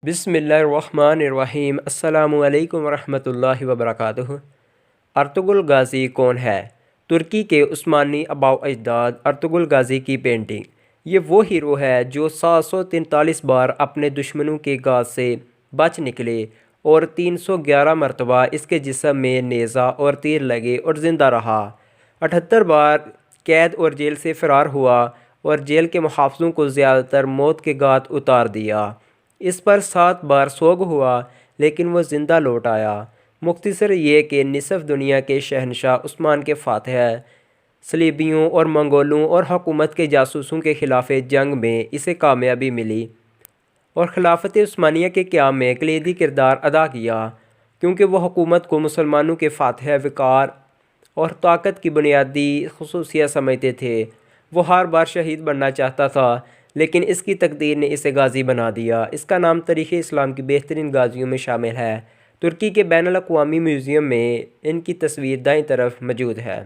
بسم اللہ الرحمن الرحیم۔ السلام علیکم ورحمۃ اللہ وبرکاتہ۔ ارطغرل غازی کون ہے؟ ترکی کے عثمانی آباء و اجداد ارطغرل غازی کی پینٹنگ۔ یہ وہ ہیرو ہے جو 743 بار اپنے دشمنوں کے گاز سے بچ نکلے اور 311 مرتبہ اس کے جسم میں نیزہ اور تیر لگے اور زندہ رہا۔ 78 بار قید اور جیل سے فرار ہوا اور جیل کے محافظوں کو زیادہ تر موت کے گھات اتار دیا۔ اس پر 7 بار سوگ ہوا لیکن وہ زندہ لوٹ آیا۔ مختصر یہ کہ نصف دنیا کے شہنشاہ عثمان کے فاتح صلیبیوں اور منگولوں اور حکومت کے جاسوسوں کے خلاف جنگ میں اسے کامیابی ملی اور خلافت عثمانیہ کے قیام میں کلیدی کردار ادا کیا، کیونکہ وہ حکومت کو مسلمانوں کے فاتح وقار اور طاقت کی بنیادی خصوصیت سمجھتے تھے۔ وہ ہر بار شہید بننا چاہتا تھا لیکن اس کی تقدیر نے اسے غازی بنا دیا۔ اس کا نام تاریخ اسلام کی بہترین غازیوں میں شامل ہے۔ ترکی کے بین الاقوامی میوزیم میں ان کی تصویر دائیں طرف موجود ہے۔